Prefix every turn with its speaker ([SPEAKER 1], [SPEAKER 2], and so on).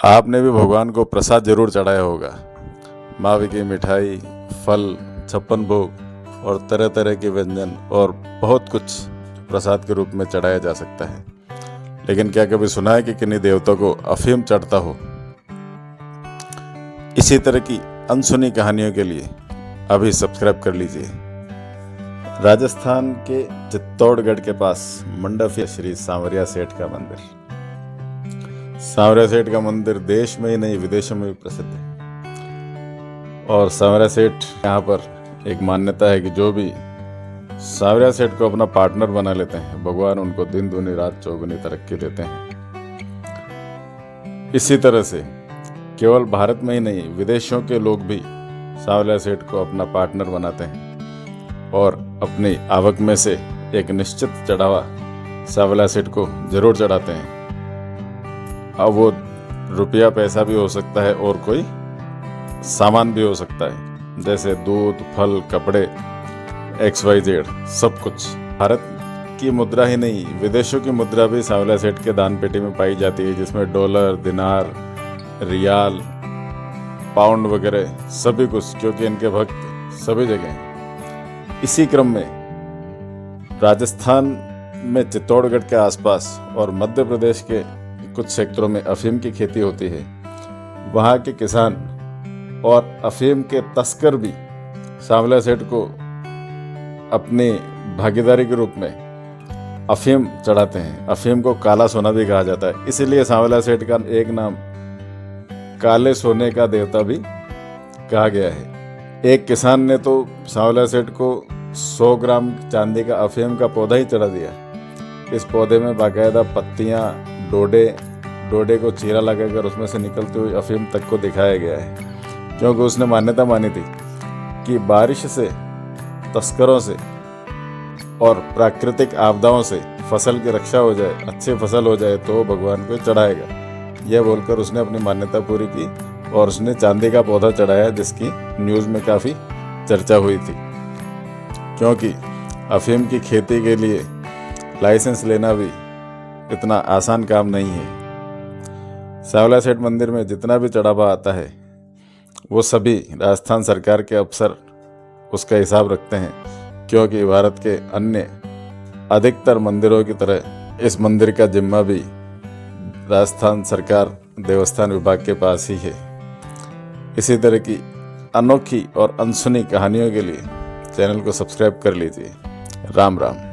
[SPEAKER 1] आपने भी भगवान को प्रसाद जरूर चढ़ाया होगा। मावे की मिठाई, फल, 56 भोग और तरह तरह के व्यंजन और बहुत कुछ प्रसाद के रूप में चढ़ाया जा सकता है। लेकिन क्या कभी सुना है कि किन्हीं देवताओं को अफीम चढ़ता हो? इसी तरह की अनसुनी कहानियों के लिए अभी सब्सक्राइब कर लीजिए। राजस्थान के चित्तौड़गढ़ के पास मंडप है श्री सांवरिया सेठ का मंदिर। सांवरिया सेठ का मंदिर देश में ही नहीं विदेशों में भी प्रसिद्ध है। और सांवरिया सेठ यहाँ पर एक मान्यता है कि जो भी सांवरिया सेठ को अपना पार्टनर बना लेते हैं, भगवान उनको दिन दूनी रात चौगुनी तरक्की देते हैं। इसी तरह से केवल भारत में ही नहीं विदेशों के लोग भी सांवरिया सेठ को अपना पार्टनर बनाते हैं और अपनी आवक में से एक निश्चित चढ़ावा सांवरिया सेठ को जरूर चढ़ाते हैं। अब वो रुपया पैसा भी हो सकता है और कोई सामान भी हो सकता है, जैसे दूध, फल, कपड़े, XYZ सब कुछ। भारत की मुद्रा ही नहीं विदेशों की मुद्रा भी सांवरिया सेठ के दान पेटी में पाई जाती है, जिसमें डॉलर, दिनार, रियाल, पाउंड वगैरह सभी कुछ, क्योंकि इनके भक्त सभी जगह हैं। इसी क्रम में राजस्थान में चित्तौड़गढ़ के आसपास और मध्य प्रदेश के कुछ सेक्टरों में अफीम की खेती होती है। वहाँ के किसान और अफीम के तस्कर भी सांवरिया सेठ को अपनी भागीदारी के रूप में अफीम चढ़ाते हैं। अफीम को काला सोना भी कहा जाता है, इसीलिए सांवरिया सेठ का एक नाम काले सोने का देवता भी कहा गया है। एक किसान ने तो सांवरिया सेठ को 100 ग्राम चांदी का अफीम का पौधा ही चढ़ा दिया। इस पौधे में बाकायदा पत्तियां, डोडे को चीरा लगाकर उसमें से निकलती हुई अफीम तक को दिखाया गया है, क्योंकि उसने मान्यता मानी थी कि बारिश से, तस्करों से और प्राकृतिक आपदाओं से फसल की रक्षा हो जाए, अच्छी फसल हो जाए तो भगवान को चढ़ाएगा। यह बोलकर उसने अपनी मान्यता पूरी की और उसने चांदी का पौधा चढ़ाया, जिसकी न्यूज़ में काफ़ी चर्चा हुई थी। क्योंकि अफीम की खेती के लिए लाइसेंस लेना भी इतना आसान काम नहीं है। सांवरिया सेठ मंदिर में जितना भी चढ़ावा आता है वो सभी राजस्थान सरकार के अफसर उसका हिसाब रखते हैं, क्योंकि भारत के अन्य अधिकतर मंदिरों की तरह इस मंदिर का जिम्मा भी राजस्थान सरकार देवस्थान विभाग के पास ही है। इसी तरह की अनोखी और अनसुनी कहानियों के लिए चैनल को सब्सक्राइब कर लीजिए। राम राम।